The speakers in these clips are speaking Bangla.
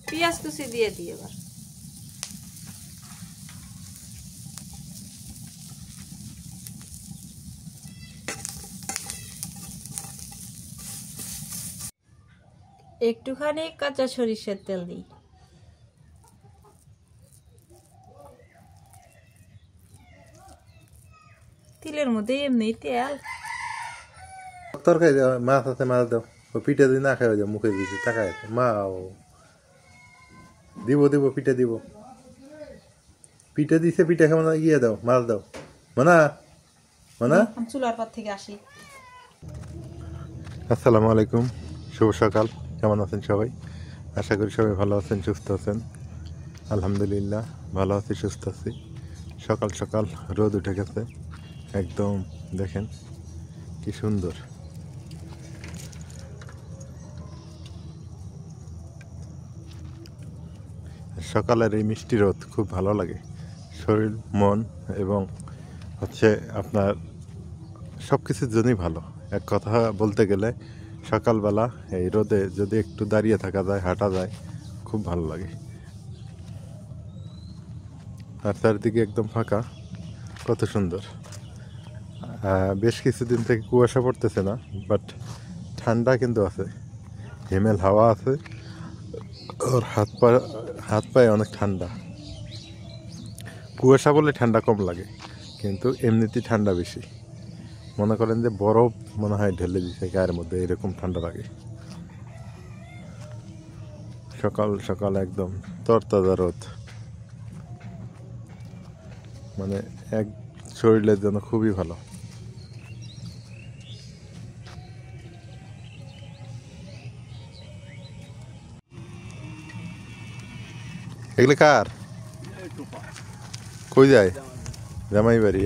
পেঁয়াজ কুচি দিয়ে দিই এবার। একটুখানি কাঁচা সরিষার তেল দিই। তেলের মধ্যে এমনি তেল। তরকারি দাও, মাছ আছে মাছ দাও। ও পিঠা দিয়ে না খাওয়া যাও, মুখে দিতে তাকায় মা। দিব দিব পিঠা দিব, পিঠা দিছে, পিঠা খাওয়া গিয়ে দাও, মাছ দাও। মানা মানা চুলার পর থেকে আসি। আসসালামু আলাইকুম, শুভ সকাল। কেমন আছেন সবাই? আশা করি সবাই ভালো আছেন, সুস্থ আছেন। আলহামদুলিল্লাহ ভালো আছি, সুস্থ আছি। সকাল সকাল রোদ উঠে গেছে একদম, দেখেন কি সুন্দর। সকালের এই মিষ্টি রোদ খুব ভালো লাগে, শরীর মন এবং হচ্ছে আপনার সব কিছুর জন্যই ভালো। এক কথা বলতে গেলে সকালবেলা এই রোদে যদি একটু দাঁড়িয়ে থাকা যায়, হাঁটা যায়, খুব ভালো লাগে। আর চারিদিকে একদম ফাঁকা, কত সুন্দর। বেশ কিছুদিন থেকে কুয়াশা পড়তেছে না, বাট ঠান্ডা কিন্তু আছে, হিমেল হাওয়া আছে, ওর হাত পায়ে অনেক ঠান্ডা। কুয়াশা বলে ঠান্ডা কম লাগে, কিন্তু এমনিতেই ঠান্ডা বেশি। মনে করেন যে বরফ মনে হয় ঢেলে দিচ্ছে গায়ের মধ্যে, এরকম ঠান্ডা লাগে। সকাল সকাল একদম তরতাজা রোদ, মানে এক শরীরের জন্য খুবই ভালো। এগুলো কার? কই যায়? জামাই বাড়ি।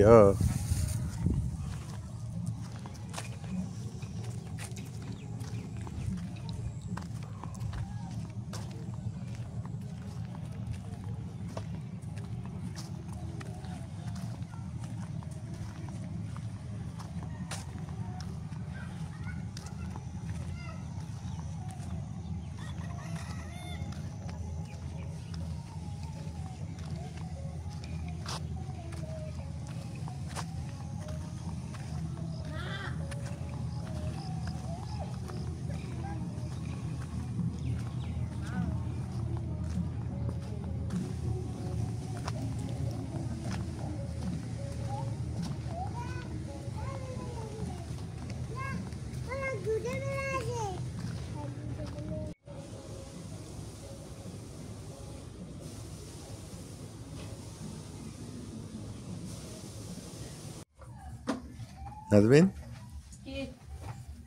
নাজমিন,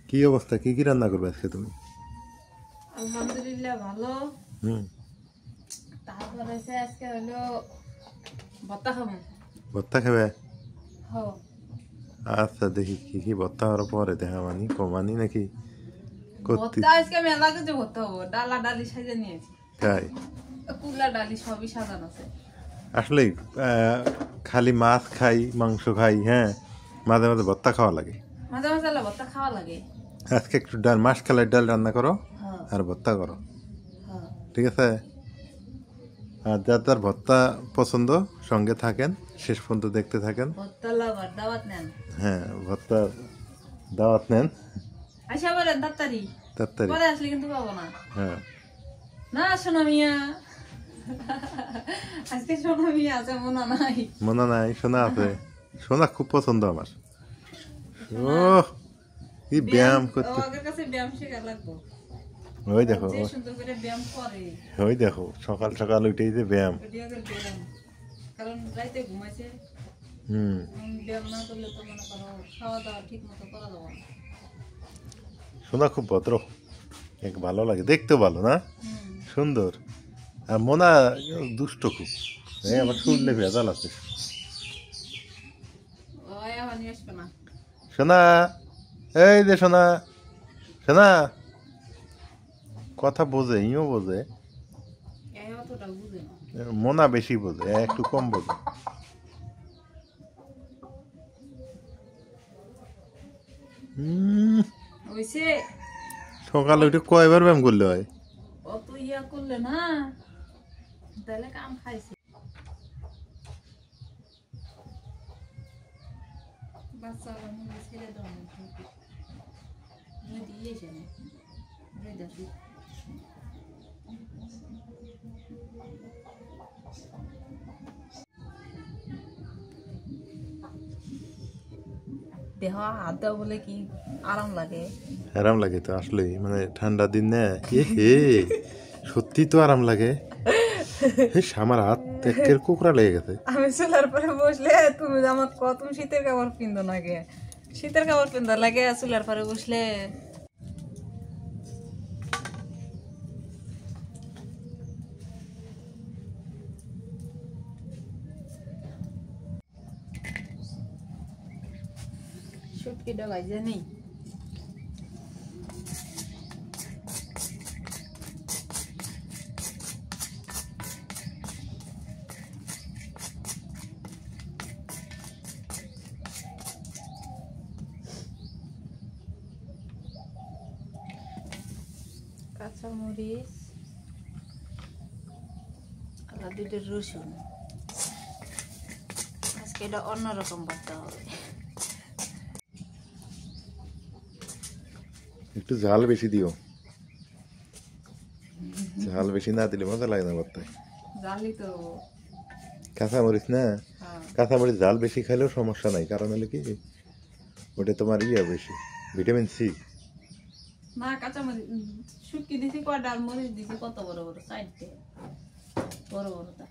কি অবস্থা? কি কি রান্না করবে আজকে তুমি? আলহামদুলিল্লাহ ভালো। তারপরে আজকে হলো ভর্তা খাবো। ভর্তা খাবে? হ্যাঁ। আচ্ছা, দেখি কি কি ভর্তা হওয়ার পরে দেখা মানি কমানি নাকি ভর্তা আজকে মেলা কিছু ভর্তা হবো। ডালা ডালি সাজে নিয়েছি। তাই? কুলা ডালি সবই সাজানো আছে। আসলে খালি মাছ খাই, মাংস খাই, হ্যাঁ, মাঝে মাঝে ভর্তা খাওয়া লাগে। মাঝে মাঝে ভর্তা খাওয়া লাগে। আজকে একটু ডাল, মাসকালের ডাল রান্না করো আর ভর্তা করো, ঠিক আছে? আর যার যার ভর্তা পছন্দ সঙ্গে থাকেন, শেষ পর্যন্ত দেখতে থাকেন। হ্যাঁ, ভর্তা দাওয়াত নেন। আচ্ছা বলেন তাড়াতাড়ি তাড়াতাড়ি পরে আসলে কিন্তু পাবো না। হ্যাঁ না সোনা মিয়া, আজকে সোনা মিয়া আছে মনে নাই? মনে নাই? সোনা আছে, সোনা খুব পছন্দ আমার। ও কি ব্যায়াম করতে, ওদের কাছে ব্যায়াম শেখা লাগবে। ওই দেখো, যে সুন্দর করে ব্যায়াম করে, ওই দেখো সকাল সকাল উঠেই যে ব্যায়াম। কারণ রাইতে ঘুমাইছে। ব্যায়াম না করলে তো মনে করো খাওয়া দাওয়া ঠিক মতো করা যাবে না। সোনা খুব ভদ্র, এক ভালো লাগে, দেখতেও ভালো না, সুন্দর। আর মোনা দুষ্ট খুব, আমার শুনলে ভেজাল আছে। সোনা, এই যে সোনা, সোনা কথা বোঝে, ইও বোঝে, মোনা বেশি বোঝে, একটু কম বোঝে। সকালে উঠে কয়বার ব্যায়াম করলে হয়? অত ইয়া করলে না তাহলে কাম খাইছে বাচ্চা ছেড়ে দাও দিয়েছে না দেহ হাত দেওয়া বলে কি আরাম লাগে আরাম লাগে তো আসলে মানে ঠান্ডা দিন না সত্যি তো আরাম লাগে আমার হাত একের কুকরা লেগে গেছে আমি চুলার পরে বসলে তুমি আমার কত শীতের কাপড় পিন্ধো না গে শীতের কাপড় পিন্ধা লাগে চুলার পরে বসলে শুটকি ডগাই যে নেই কাঁচামরিচ আর দুটো রসুন আজকে এটা অন্যরকম করতে হবে একটু ঝাল বেশি দিও ঝাল বেশি না দিলে মজা লাগে না করতে জালি তো কাঁচামরিচ না কাঁচামরিচ ঝাল বেশি খাইলেও সমস্যা নাই কারণ হলো কি ওটা তোমার বেশি ভিটামিন সি না কাঁচামরিচ শুটকি দিছি কয়টা আর মরিচ দিছি কত বড় বড় সাইডে বড় বড়টা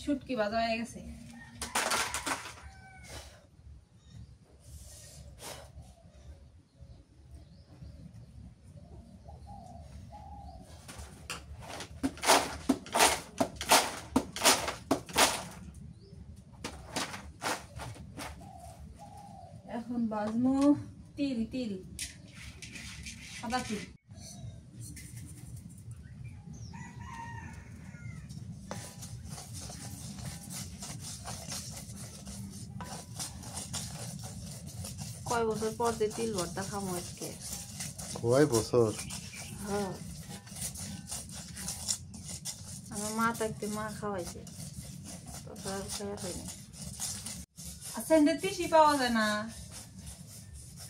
শুটকি ভাজা হয়ে গেছে এখন বাজমু তিল তিল সাদা তিল কয় বছর পর দিয়ে তিল ভর্তা খামো আজকে কয় বছর হ্যাঁ আমার মা থাকতে মা খাওয়াইছে তারপর আর খাওয়া হয়নি আচ্ছা এদের তিসি পাওয়া যায় না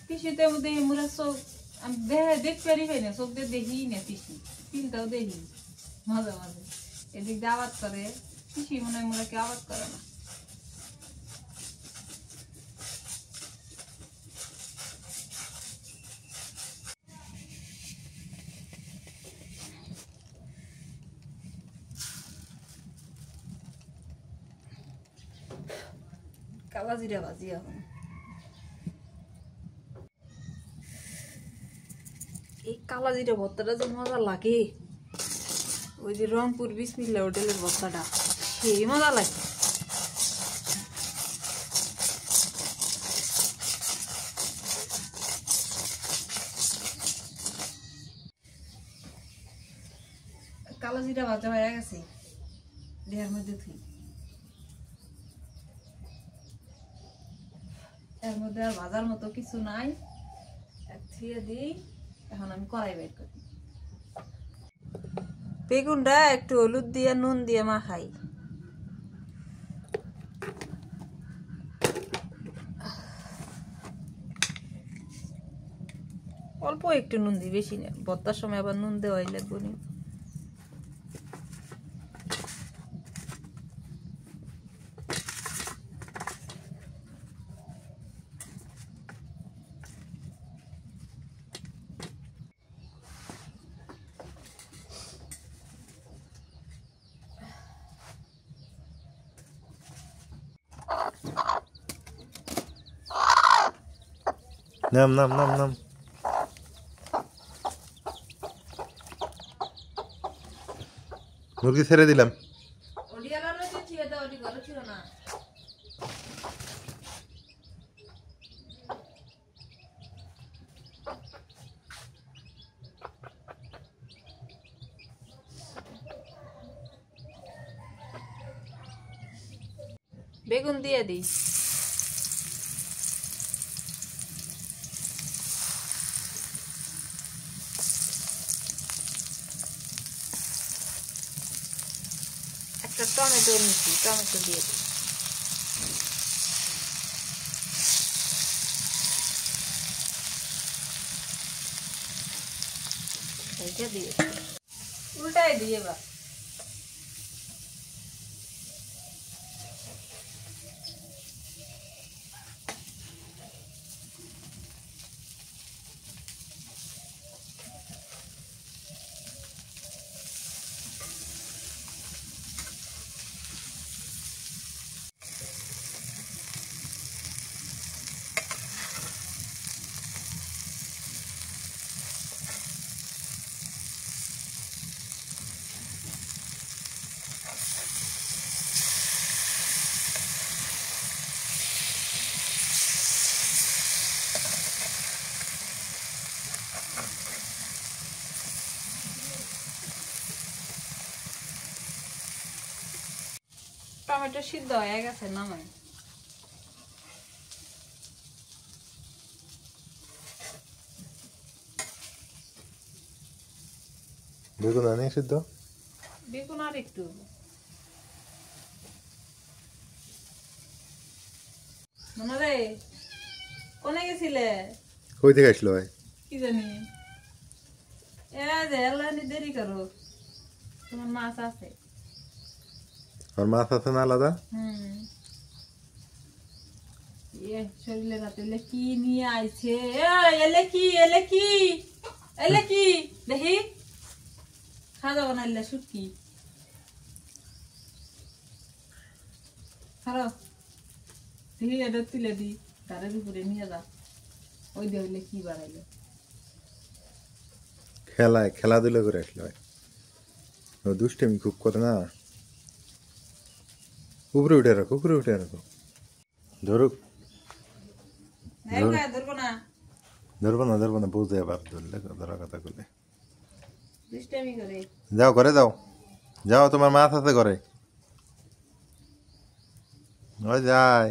তিসিতে দেখি মোরা চোখ আমি দেখতে পারি হয় না চোখ দিয়ে দেখি না তিসি তিলটাও দেখি মাঝে মাঝে এদিক দিয়ে আবাদ করে তিসি মনে হয় মোরা কেউ আবাদ করে না কালা জিরা ভাজি এখন এই কালা জিরা ভর্তাটা যে মজা লাগে ওই যে রংপুর বিসমিল্লাহ হোটেলের ভর্তাটা সেই মজা লাগে কালা জিরা ভাজা হয়ে গেছে দেহের মধ্যে থুই এর মধ্যে আর ভাজার মতো কিছু নাই থুয়ে দিই এখন আমি কড়াই বের করি বেগুনটা একটু হলুদ দিয়ে নুন দিয়ে মাখাই অল্প একটু নুন দিই বেশি না ভর্তার সময় আবার নুন দেওয়াই লাগবে না নাম নাম নাম নাম মুরগি ছেড়ে দিলাম বেগুন দিয়ে দিই। একটা টমেটো নিচ্ছি, টমেটো দিয়ে দিই। দিয়ে উল্টাই দিই এবার। টমেটো সিদ্ধ হয়ে গেছে, নামাই। বেগুন আনি সিদ্ধ, বেগুন আর একটু। মনে রে কোনে গেছিলে? কই থেকে আসলো ভাই? কি জানি এ যে এলানি দেরি করো, তোমার মাছ আছে। আর মাছ আছে না আলাদা? শরীরে রাতে কি নিয়ে আইছে? এলে কি এলে কি এলে কি দেখি, খাওয়া বানাইলে শুটকি খারাপ দেখি, এটা তুলে দি তারের উপরে নিয়ে যা। ওই দেখলে কি বানাইলো, খেলাধুলা করে আসলো ভাই। দুষ্টামি খুব করে না। উপরে উঠে রাখো, উপরে উঠে রাখো। ধরুক, ধরবো না, ধরবো না, ধরবো না, বুঝে আবার ধরলে ধরা কথা বলে দুষ্টামি করে। যাও ঘরে যাও, যাও তোমার মাছ আছে ঘরে। ওই যায়।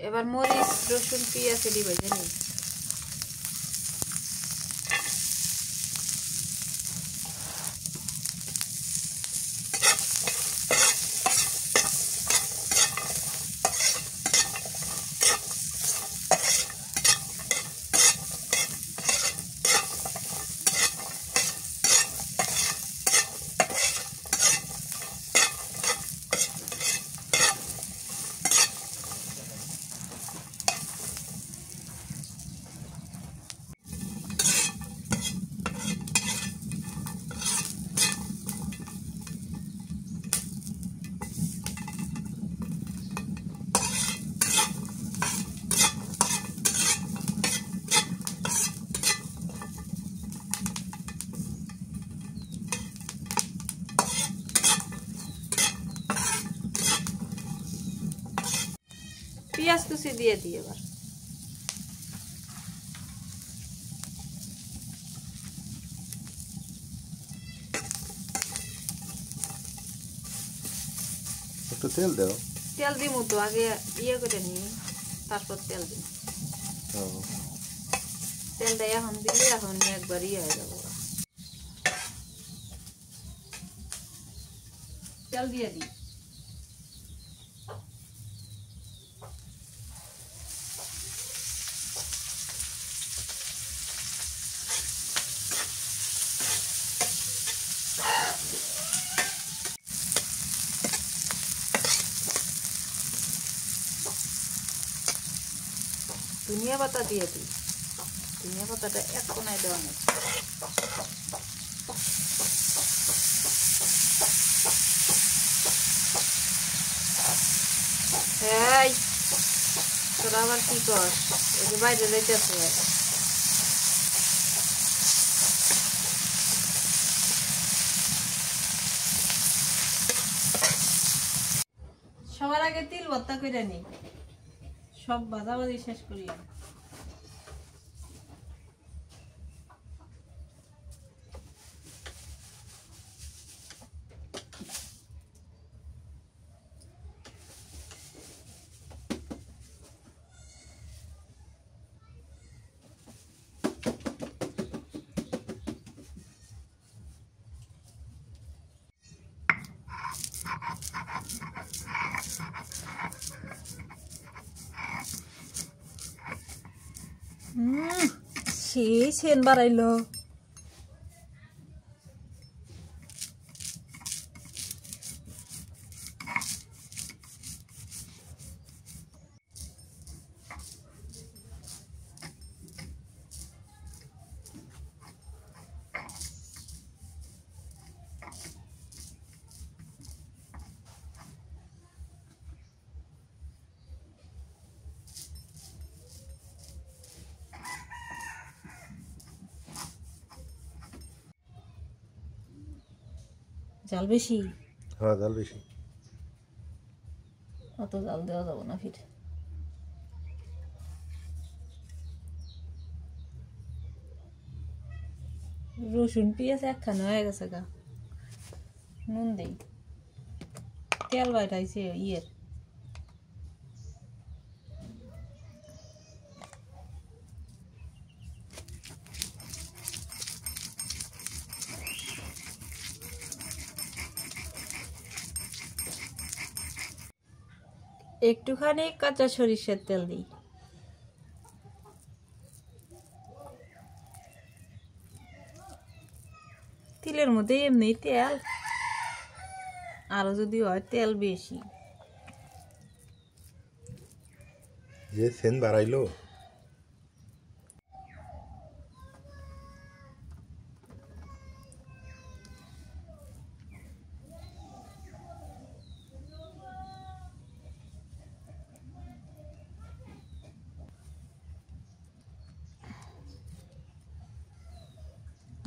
এবার মরিচ রসুন পেঁয়াজ দিব জানি। পেঁয়াজ কুচি দিয়ে দিই এবার। একটু তেল দাও। তেল দিব তো, আগে ইয়ে করে নি তারপর তেল দিই। তেলটা এখন দিলে এখন একবার ইয়ে হয়ে যাবো। তেল দিয়ে দিই। ধনিয়া পাতা দিয়ে দিই। ধনিয়া পাতাটা এক কোনায় দেওয়া নেই। এই তোরা আবার কি কর? এই যে বাইরে যাইতেছে। সবার আগে তিল ভর্তা করে নি, সব ভাজাভাজি শেষ করলাম। সেই সেন বাড়াইলো। জাল বেশি? হ্যাঁ, জাল বেশি। অত জাল দেওয়া যাবে না ফির। রসুন পেঁয়াজ একখানে হয়ে গেছে গা। নুন দেই, তেল বাইরাইছে ইয়ের। একটুখানি কাঁচা সরিষার তেল দিই। তিলের মধ্যে এমনি তেল, আরো যদি হয় তেল বেশি। যে সেন বাড়াইলো।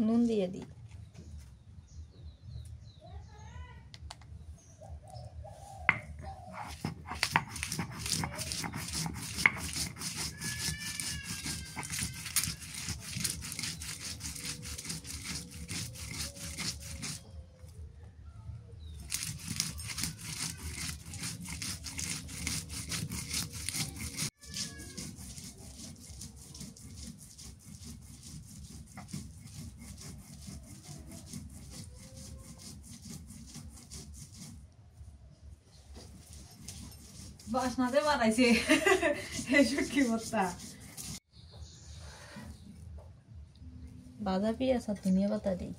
নুন দিয়ে দিই। বাসনাতে বানাইছে শুটকি ভর্তা। বাঁধা পেঁয়াজ আর ধনিয়া পাতা দিই।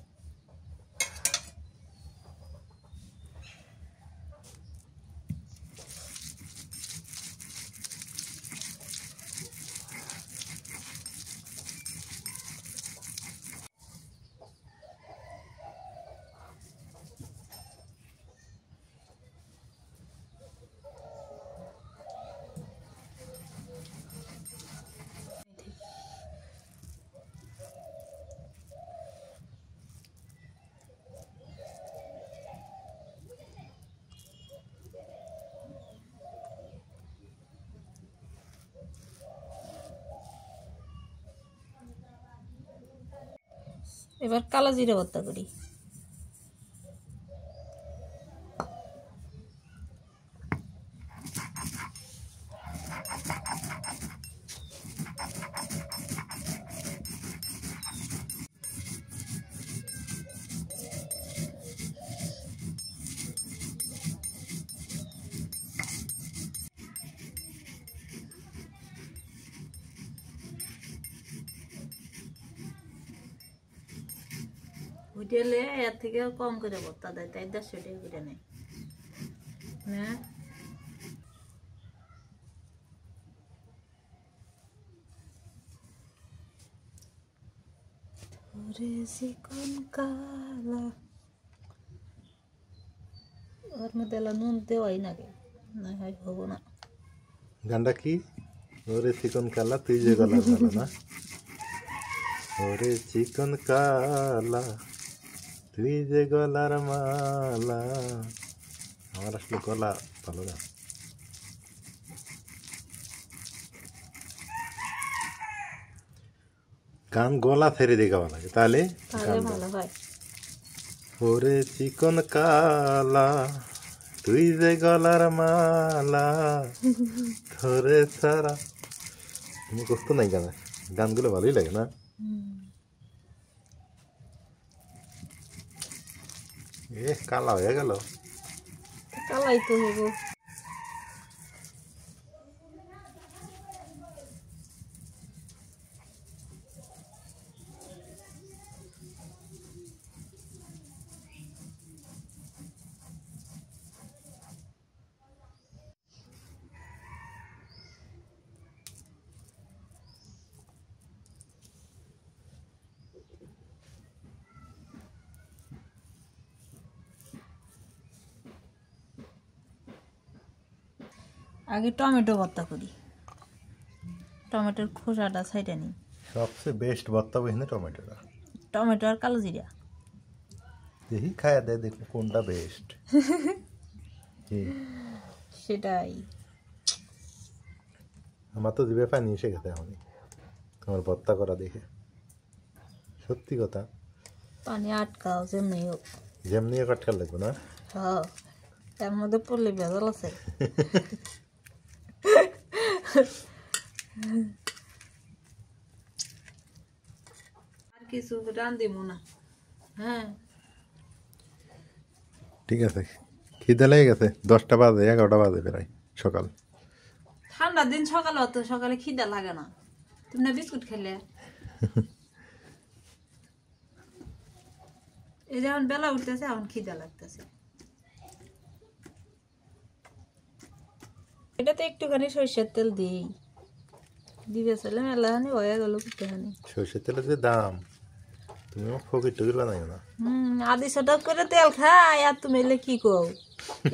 এবার কালো জিরে ভর্তা করি। হোটেলে এর থেকে কম করে ভর্তা দেয়, তাই 150 টাকা করে নেয় না। ওর মধ্যে নুন দেওয়াই নাকি না হয় হবো না। গানটা কি? ওরে চিকন কালা তুই যে গলার মালা না? ওরে চিকন কালা তুই যে গলার মালা। আমার আসলে গলা ভালো না। গান গলা ছেড়ে দিয়ে গাওয়া লাগে, তাহলে ভালো হয়। ওরে চিকন কালা তুই যে গলার মালা ধরে সারা। তুমি কষ্ট নাই গানে, গানগুলো ভালোই লাগে না? কালা হয়ে গেল। কালাই তো হবো। আগে টমেটো ভর্তা করি, টমেটোর খোসাটা ছাইটা নিই। সবচেয়ে বেস্ট ভর্তা বইনে টমেটোটা, টমেটো আর কালো জিরা দেখি খায়া দেয় দেখো কোনটা বেস্ট। সেটাই আমার তো জিভে পানি এসে গেছে এখনই তোমার ভর্তা করা দেখে, সত্যি কথা। পানি আটকাও যেমনি হোক, যেমনি কাটকার লাগবে না। হ্যাঁ, এর মধ্যে পড়লে ভেজাল আছে। আর কিছু রান্ধব না। হ্যাঁ ঠিক আছে, খিদে লেগে গেছে, 10টা বাজে 11টা বাজে প্রায় সকাল। ঠান্ডার দিন সকালে অত সকালে খিদা লাগে না, তুমি না বিস্কুট খেলে। এই যেমন বেলা উঠতেছে এখন খিদা লাগতেছে। এটাতে একটুখানি সরষের তেল দিই, দিবে চলে মেলাহানি হয়ে গেল কুট্টাহানি। সরষের তেলের যে দাম, তুমি ফকির টকির বানাইও না। 250 টাকা করে তেল খাই, আর তুমি এলে কি কও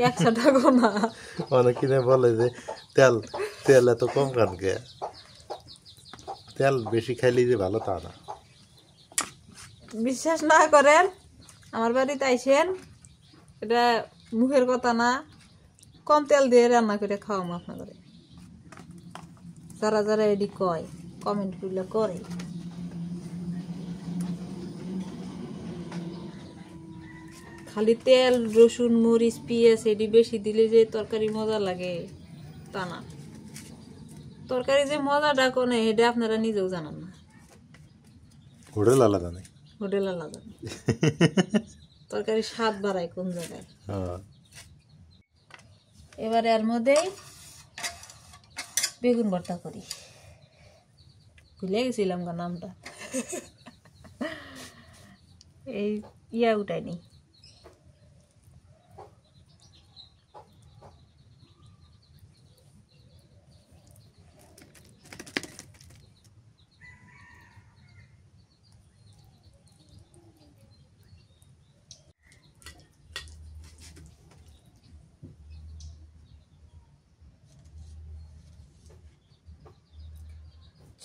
100 টাকা না। অনেকে বলে যে তেল তেল এত কম খান কে, তেল বেশি খাইলে যে ভালো তা না। বিশ্বাস না করেন, আমার বাড়িতে আইসেন, এটা মুখের কথা না, কম তেল দিয়ে রান্না করে খাওয়াম আপনাদের। যারা যারা এডি কয় কমেন্ট করলে করে। খালি তেল রসুন মরিচ পেঁয়াজ এডি বেশি দিলে যে তরকারি মজা লাগে তা না। তরকারি যে মজাটা কোনে এটা আপনারা নিজেও জানান না। হোটেল আলাদা নেই, হোটেল আলাদা তরকারি স্বাদ বাড়ায় কোন জায়গায়। এবারে এর মধ্যে বেগুন ভর্তা করি, ভুলে গেছিলাম গা নামটা। এই ইয়া উঠাইনি,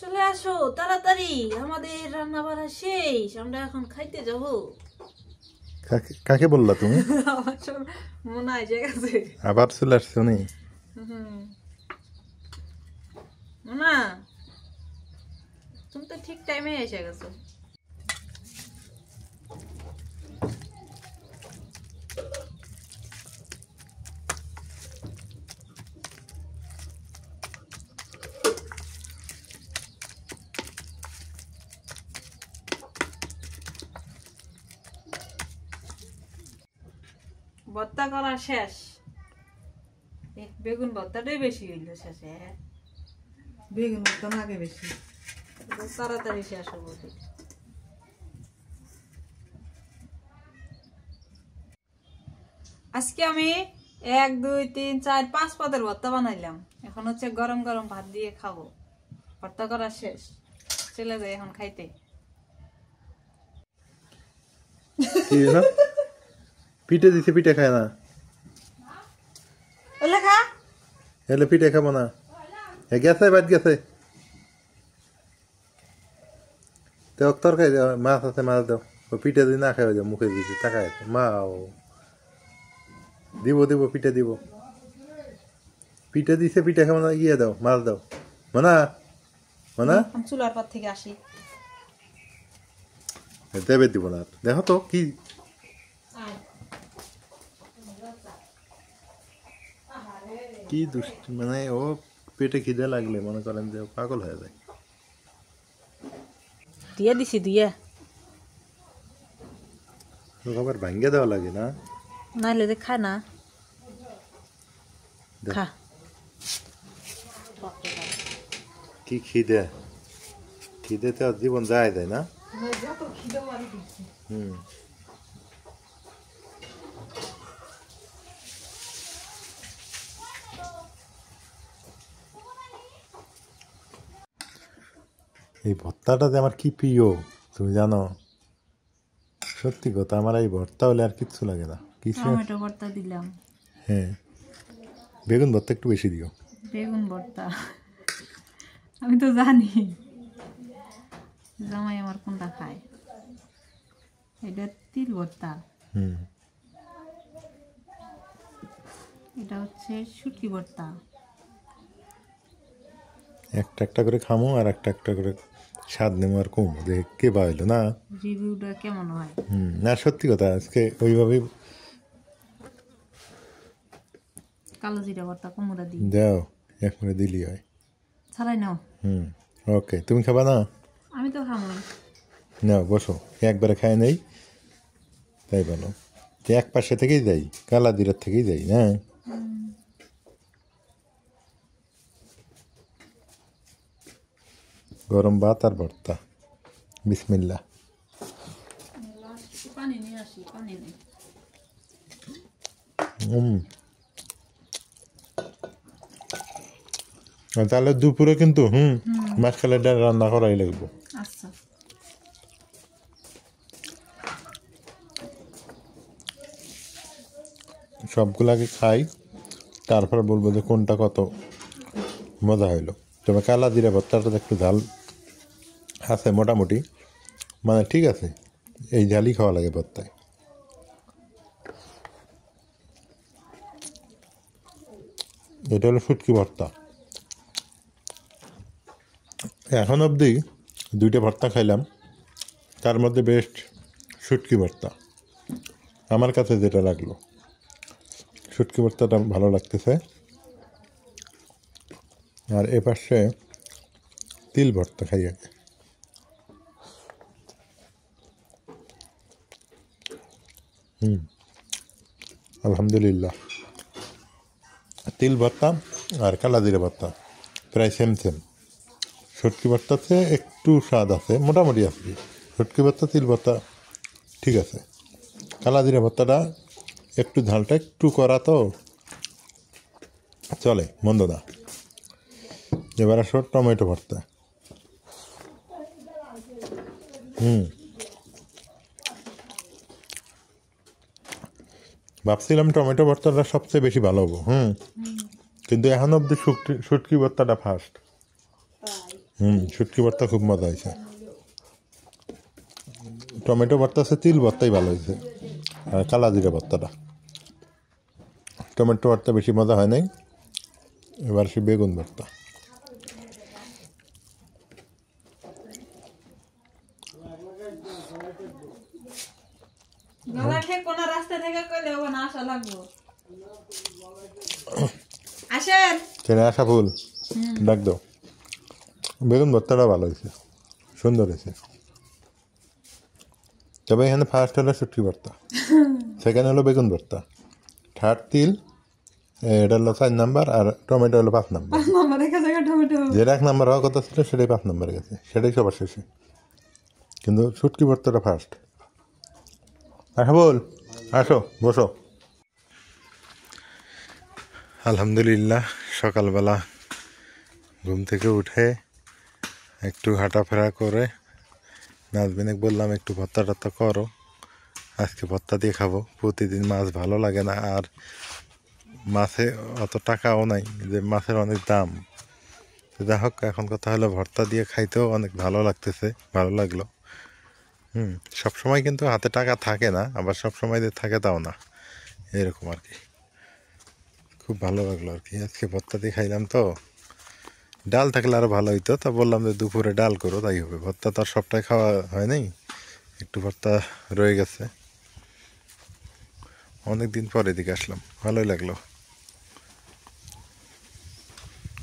চলে আসো তাড়াতাড়ি, আমাদের রান্না বাড়া শেষ, আমরা এখন খাইতে যাব। কাকে বললা তুমি? আমার সব মনে হয় গেছে, আবার চলে আসছো নি? না তুমি তো ঠিক টাইমে এসে গেছো। ভর্তা করা শেষ, বেগুন ভর্তাটাই বেশি হইল শেষে। বেগুন ভর্তা না আগে বেশি, তাড়াতাড়ি শেষ হবো। আজকে আমি 1 2 3 4 5 পদের ভর্তা বানাইলাম। এখন হচ্ছে গরম গরম ভাত দিয়ে খাবো। ভর্তা করা শেষ, চলে যাই এখন খাইতে। পিঠে দিছে, পিঠে খায় না, এলে পিঠে খাবো না। গেছে বাদ গেছে, তো তরকারি দাও, মাছ আছে মাছ দাও। ও পিঠে যদি না খাই যাও মুখে দিচ্ছে টাকায় মা দিব দিব পিঠে দিব, পিঠে দিছে পিঠে খাবো না, গিয়ে দাও মাছ দাও। মানা মানা চুলার পর থেকে আসি, দেবে দিব না। দেখো তো কি কি দুষ্ট, মানে ও পেটে খিদে লাগলে মনে করেন যে পাগল হয়ে যায়। দিয়ে দিছি দিয়ে, আবার ভাঙ্গে দেওয়া লাগে না, নাইলে যে খায় না। খা কি খিদে, খিদেতে আর জীবন যায় দেয় না। হুম, এই ভর্তাটা যে আমার কি প্রিয় তুমি জানো, সত্যি কথা, আমার এই ভর্তা হলে আর কিচ্ছু লাগে না। কিছু, টমেটো ভর্তা দিলাম। হ্যাঁ, বেগুন ভর্তা একটু বেশি দিও। বেগুন ভর্তা আমি তো জানি জামাই আমার কোনটা খায়। এটা তিল ভর্তা, হুম, এটা হচ্ছে শুটকি ভর্তা। একটা একটা করে খামো আর একটা একটা করে স্বাদ নেবো আর কমবো, যে কে পাইলো না। রিভিউটা কেমন হয়? না সত্যি কথা, আজকে ওইভাবেই কালো জিরা ভর্তা কুমড়া দিই। দাও, এক মিনিট দিলি হয়। ছাড়াই নাও। হুম, ওকে, তুমি খাবা না? আমি তো খাবো। নাও বসো, একবারে খায় নেই তাই বলো, যে এক পাশে থেকেই যাই, কালা দিরার থেকেই যাই না। গরম ভাত আর ভর্তা, বিসমিল্লাহ। পানি নিয়ে আসি, পানি নেই। তাহলে দুপুরে কিন্তু মাছখালের ডাল রান্না করাই লাগবে। আচ্ছা, সবগুলাকে খাই, তারপরে বলবো যে কোনটা কত মজা হইলো। তবে কালা জিরা ভর্তাটা একটু ঝাল আছে মোটামুটি, মানে ঠিক আছে, এই ঝালই খাওয়া লাগে ভর্তায়। এটা হলো শুটকি ভর্তা। এখন অবধি দুইটা ভর্তা খাইলাম, তার মধ্যে বেস্ট শুটকি ভর্তা আমার কাছে যেটা লাগলো। শুটকি ভর্তাটা ভালো লাগতেছে। আর এ পাশে তিল ভর্তা খাই আগে। আলহামদুলিল্লাহ, তিল ভর্তা আর কালা জিরা ভর্তা প্রায় সেম সেম। শুটকি ভর্তাতে একটু স্বাদ আছে, মোটামুটি আছে। শুটকি ভর্তা তিল ভর্তা ঠিক আছে, কালা জিরা ভর্তাটা একটু ঝালটা একটু করা তো চলে, মন্দ না। এবার আসো টমেটো ভর্তা। ভাবছিলাম টমেটো ভর্তাটা সবচেয়ে বেশি ভালো হবো, কিন্তু এখন অব্দি শুটকি ভর্তাটা ফার্স্ট। শুটকি ভর্তা খুব মজা হয়েছে। টমেটো ভর্তা আছে, তিল ভর্তাই ভালো হয়েছে। আর কালা জিরা ভর্তাটা, টমেটো ভর্তা বেশি মজা হয় নাই। এবার সে বেগুন ভর্তা। আশা ফুল ডাক দাও। বেগুন ভর্তাটা ভালো হয়েছে, সুন্দর হয়েছে। তবে এখানে ফার্স্ট হলো শুটকি ভর্তা, সেকেন্ড হলো বেগুন ভর্তা, থার্ড তিল, এটা হলো 4 নাম্বার, আর টমেটো হলো 5 নাম্বার। যেটা 1 নাম্বার হওয়ার কথা ছিল সেটাই 5 নাম্বারে গেছে, সেটাই সবার শেষে। কিন্তু শুটকি ভর্তাটা ফার্স্ট। আশা বল, আসো বসো। আলহামদুলিল্লাহ, সকালবেলা ঘুম থেকে উঠে একটু হাঁটাফেরা করে নাজবিনকে বললাম একটু ভর্তা টর্তা করো, আজকে ভর্তা দিয়ে খাবো। প্রতিদিন মাছ ভালো লাগে না, আর মাছে অত টাকাও নাই, যে মাছের অনেক দাম। যা হোক, এখন কথা হলো ভর্তা দিয়ে খাইতেও অনেক ভালো লাগতেছে, ভালো লাগলো। সবসময় কিন্তু হাতে টাকা থাকে না, আবার সবসময় যে থাকে তাও না, এরকম আর কি। খুব ভালো লাগলো আর কি, আজকে ভর্তা দিয়ে খাইলাম। তো ডাল থাকলে আরও ভালো হইতো, তা বললাম যে দুপুরে ডাল করো, তাই হবে। ভর্তা তো আর সবটাই খাওয়া হয় নাই, একটু ভর্তা রয়ে গেছে। অনেক দিন পরে এদিকে আসলাম, ভালোই লাগলো,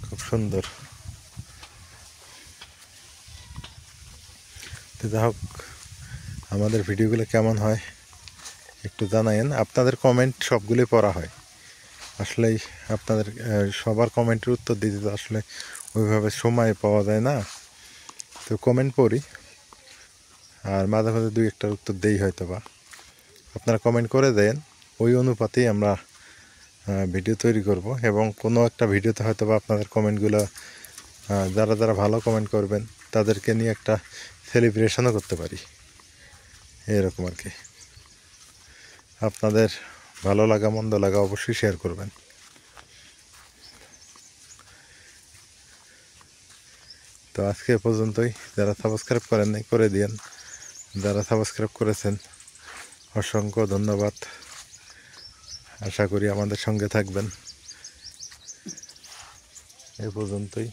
খুব সুন্দর। তো যা হোক, আমাদের ভিডিওগুলো কেমন হয় একটু জানায়েন। আপনাদের কমেন্ট সবগুলোই পড়া হয়, আসলেই আপনাদের সবার কমেন্টের উত্তর দিতে তো আসলে ওইভাবে সময় পাওয়া যায় না, তো কমেন্ট পড়ি আর মাঝে মাঝে দুই একটার উত্তর দেই হয়তো বা। আপনারা কমেন্ট করে দেন, ওই অনুপাতেই আমরা ভিডিও তৈরি করব এবং কোনো একটা ভিডিওতে হয়তো বা আপনাদের কমেন্টগুলো যারা যারা ভালো কমেন্ট করবেন তাদেরকে নিয়ে একটা সেলিব্রেশনও করতে পারি, এরকম আর কি। আপনাদের ভালো লাগা মন্দ লাগা অবশ্যই শেয়ার করবেন। তো আজকে এ পর্যন্তই। যারা সাবস্ক্রাইব করেন নাই করে দিয়েন, যারা সাবস্ক্রাইব করেছেন অসংখ্য ধন্যবাদ। আশা করি আমাদের সঙ্গে থাকবেন। এ পর্যন্তই।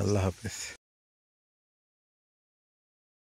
আল্লাহ হাফেজ।